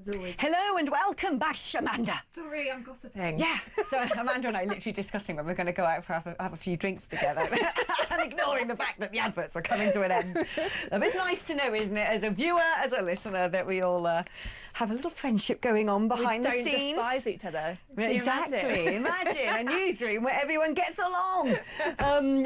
Hello and welcome back, Amanda. Sorry, I'm gossiping. Yeah, so Amanda and I literally discussing when we're going to go out for have a few drinks together and ignoring the fact that the adverts are coming to an end. But it's nice to know, isn't it, as a viewer, as a listener, that we all have a little friendship going on behind the scenes. We don't despise each other. Exactly. Imagine a newsroom where everyone gets along.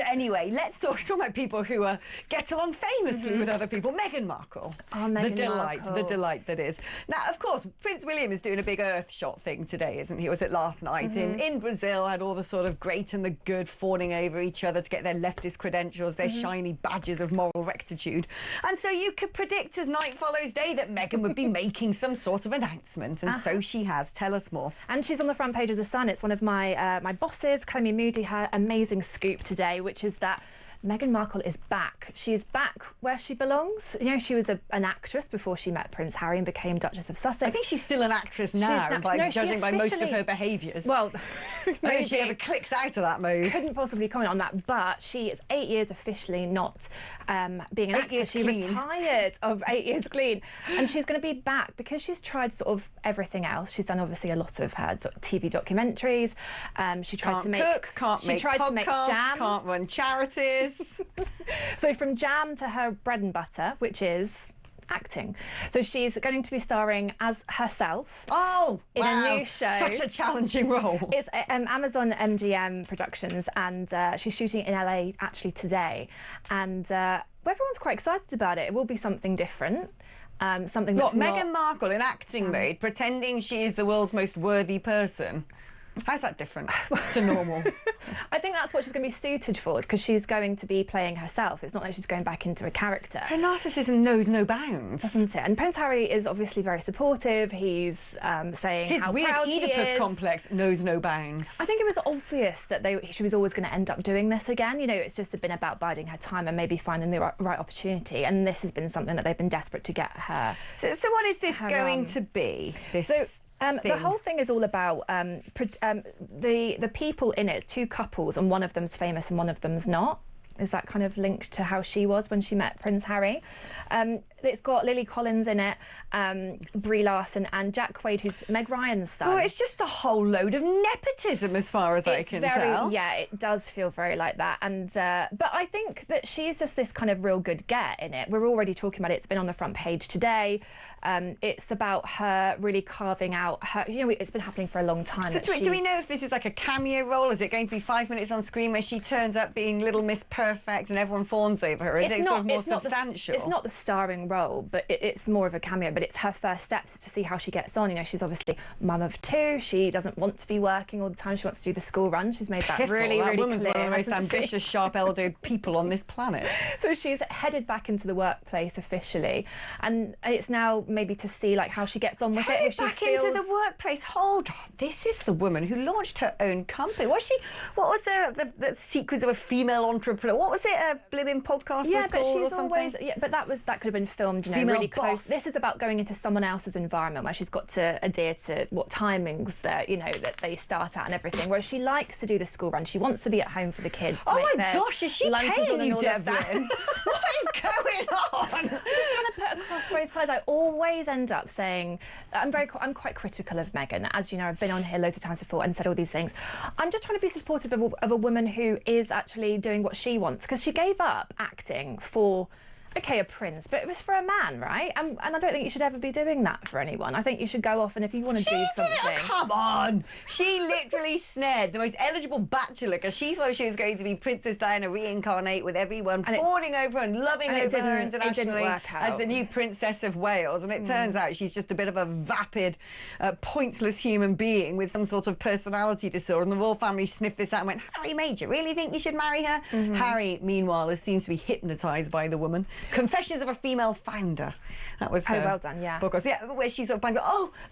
Anyway, let's talk about people who get along famously with other people. Meghan Markle. Oh, Meghan Markle. The delight that is. Now, of course, Prince William is doing a big Earthshot thing today, isn't he? Was it last night in Brazil? Had all the sort of great and the good fawning over each other to get their leftist credentials, their shiny badges of moral rectitude. And so you could predict as night follows day that Meghan would be making some sort of announcement, and so she has. Tell us more. And she's on the front page of The Sun. It's one of my my bosses, Clemmy Moody, her amazing scoop today, which is that Meghan Markle is back. She is back where she belongs. You know, she was an actress before she met Prince Harry and became Duchess of Sussex. I think she's still an actress now, judging by most of her behaviours. Well, I don't think she ever clicks out of that mode. Couldn't possibly comment on that, but she is 8 years officially not being an actress. She retired of 8 years clean, and she's going to be back because she's tried sort of everything else. She's done obviously a lot of her TV documentaries. She tried to make can't make podcasts, can't run charities. So from jam to her bread and butter, which is acting. So she's going to be starring as herself. In a new show. Such a challenging role. It's Amazon MGM Productions, and she's shooting in LA actually today. And everyone's quite excited about it. It will be something different. Something that's Meghan Markle in acting mode, pretending she is the world's most worthy person. How's that different to normal? I think that's what she's going to be suited for, because she's going to be playing herself. It's not like she's going back into a character. Her narcissism knows no bounds. Doesn't it? And Prince Harry is obviously very supportive. He's saying his how weird proud he Oedipus is. complex knows no bounds. I think it was obvious that she was always going to end up doing this again. You know, it's just been about biding her time and maybe finding the right opportunity. And this has been something that they've been desperate to get her. So what is this going to be? The whole thing is all about the people in it. It's two couples, and one of them's famous and one of them's not. Is that kind of linked to how she was when she met Prince Harry? It's got Lily Collins in it, Brie Larson, and Jack Quaid, who's Meg Ryan's son. Well, it's just a whole load of nepotism, as far as I can tell. Yeah, it does feel very like that. And but I think that she's just this kind of real good get in it. We're already talking about it. It's been on the front page today. It's about her really carving out her. You know, it's been happening for a long time. So do we know if this is like a cameo role? Is it going to be 5 minutes on screen where she turns up being Little Miss Perfect and everyone fawns over her? Or is it sort of more substantial? It's not the starring role, but it's more of a cameo. But it's her first steps to see how she gets on. You know, she's obviously mum of two. She doesn't want to be working all the time. She wants to do the school run. She's made that really clear. That woman's one of the most ambitious, sharp-elbowed people on this planet. So she's headed back into the workplace officially, and it's now maybe to see like how she gets on with it. If she back into the workplace. Hold on, this is the woman who launched her own company. What was the secrets of a female entrepreneur? What was it? A blimmin' podcast? Yeah, was but called, she's or always. Yeah, but that could have been filmed. You know, really close. This is about going into someone else's environment where she's got to adhere to what timings that that they start at and everything. Whereas she likes to do the school run. She wants to be at home for the kids. Oh my gosh, is she paying you, Devlin? What is going on? I'm just trying to put across both sides. I always end up saying I'm quite critical of Meghan. As you know, I've been on here loads of times before and said all these things. I'm just trying to be supportive of a woman who is actually doing what she wants, because she gave up acting for a prince, but it was for a man, right? And I don't think you should ever be doing that for anyone. I think you should go off, and if you want to do something... Come on! She literally snared the most eligible bachelor because she thought she was going to be Princess Diana reincarnate with everyone fawning over and loving over her internationally as the new Princess of Wales. And it turns out she's just a bit of a vapid, pointless human being with some sort of personality disorder. And the royal family sniffed this out and went, Harry, mate, you really think you should marry her? Harry, meanwhile, seems to be hypnotised by the woman. Confessions of a Female Founder. That was well done, yeah. Book. Yeah, where she's sort of banging,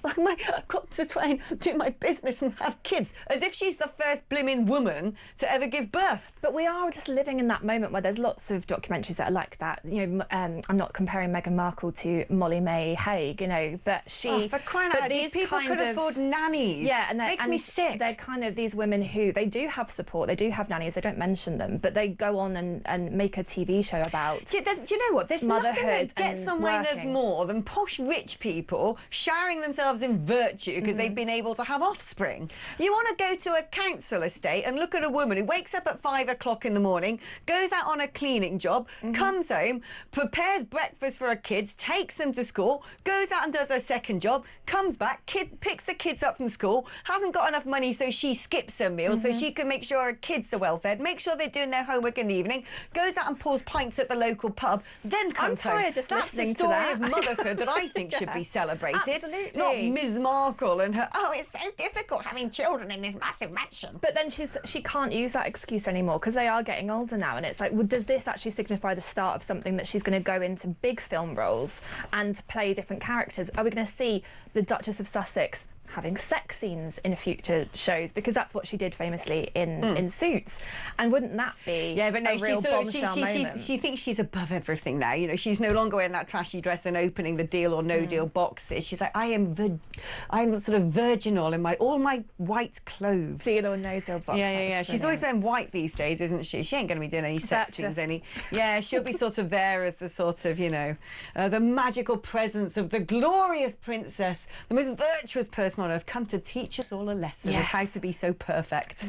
I've got to try and do my business and have kids, as if she's the first blimmin' woman to ever give birth. But we are just living in that moment where there's lots of documentaries that are like that. You know, I'm not comparing Meghan Markle to Molly May Hague, you know, but she... for crying out loud, these people could afford nannies. Yeah, and makes me sick. They're kind of these women who, they do have support, they do have nannies, they don't mention them, but they go on and make a TV show about... Do you you know what? There's nothing that gets on my nerves working. more than posh rich people showering themselves in virtue because they've been able to have offspring. You want to go to a council estate and look at a woman who wakes up at 5 o'clock in the morning, goes out on a cleaning job, comes home, prepares breakfast for her kids, takes them to school, goes out and does her second job, comes back, picks the kids up from school, hasn't got enough money so she skips her meal so she can make sure her kids are well fed, make sure they're doing their homework in the evening, goes out and pours pints at the local pub, then comes home. Just That's the story of motherhood that I think should be celebrated. Absolutely. Not Ms. Markle and her, oh, it's so difficult having children in this massive mansion. But then she can't use that excuse anymore because they are getting older now, and it's like, well, does this actually signify the start of something that she's going to go into big film roles and play different characters? Are we going to see the Duchess of Sussex having sex scenes in future shows, because that's what she did famously in Suits, and wouldn't that be a real bombshell moment? She thinks she's above everything now. You know, she's no longer wearing that trashy dress and opening the Deal or No Deal boxes. She's like, I'm sort of virginal in all my white clothes. Deal or No Deal box. Yeah. She's always wearing white these days, isn't she? She ain't going to be doing any sex scenes Yeah, she'll be sort of there as the sort of, you know, the magical presence of the glorious princess, the most virtuous person on earth, come to teach us all a lesson of how to be so perfect.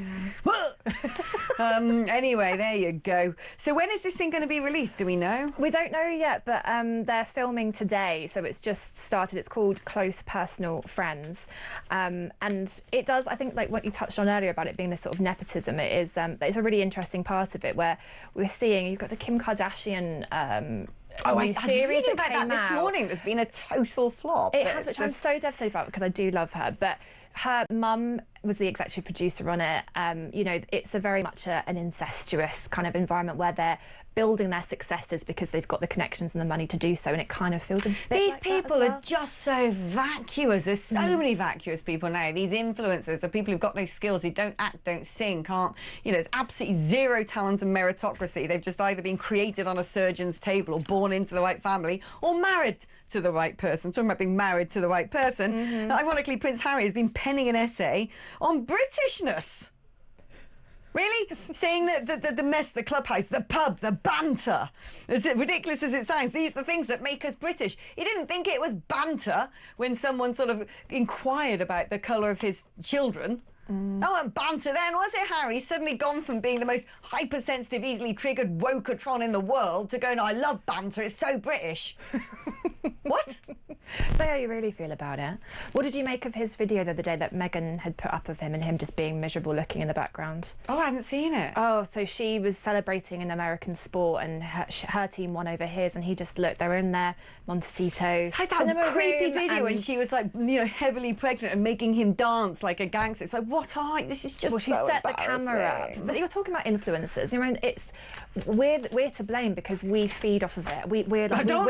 Anyway, there you go. So when is this thing going to be released? Do we know? We don't know yet, but they're filming today, so it's just started. It's called Close Personal Friends, and it does, I think, like what you touched on earlier about it being this sort of nepotism. It is. It's a really interesting part of it where we're seeing you've got the Kim Kardashian. I was reading about that this morning. There's been a total flop. It has, which I'm so devastated about because I do love her. But her mum was the executive producer on it. You know, it's a very much an incestuous kind of environment where they're building their successes because they've got the connections and the money to do so, and it kind of feels a bit These like people that as well. are just so vacuous. There's so many vacuous people now. These influencers are people who've got no skills, who don't act, don't sing, can't, you know, there's absolutely zero talent and meritocracy. They've just either been created on a surgeon's table or born into the right family or married to the right person. Talking about being married to the right person. Ironically, Prince Harry has been penning an essay on Britishness. Really? Saying that the mess, the clubhouse, the pub, the banter, as ridiculous as it sounds, these are the things that make us British. He didn't think it was banter when someone sort of inquired about the colour of his children. That wasn't banter then, was it, Harry? He's suddenly gone from being the most hypersensitive, easily triggered wokatron in the world to going, I love banter, it's so British. What? Say how you really feel about it. What did you make of his video the other day that Meghan had put up of him and him just being miserable looking in the background? Oh, I haven't seen it. Oh, so she was celebrating an American sport and her team won over his, and he just looked, they were in their Montecito. It's like that creepy video when she was like, you know, heavily pregnant and making him dance like a gangster. It's like, what are you? This is just she set the camera up. But you're talking about influencers. You know, it's we're to blame because we feed off of it. We're like, don't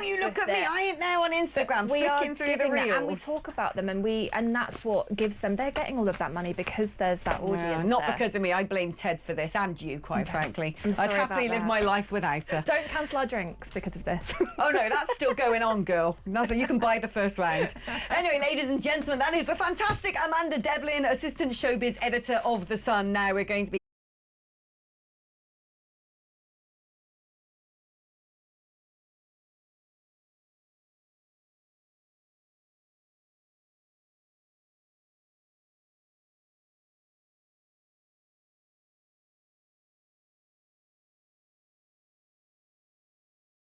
you look at me. I ain't there on Instagram flicking through the reels. And we talk about them, and that's what gives them. They're getting all of that money because there's that audience. Not because of me. I blame Ted for this, and you, quite frankly. I'd happily live my life without her. Don't cancel our drinks because of this. Oh no, that's still going on, girl. You can buy the first round. Anyway, ladies and gentlemen, that is the fantastic Amanda Devlin, assistant showbiz editor of The Sun. Now we're going to be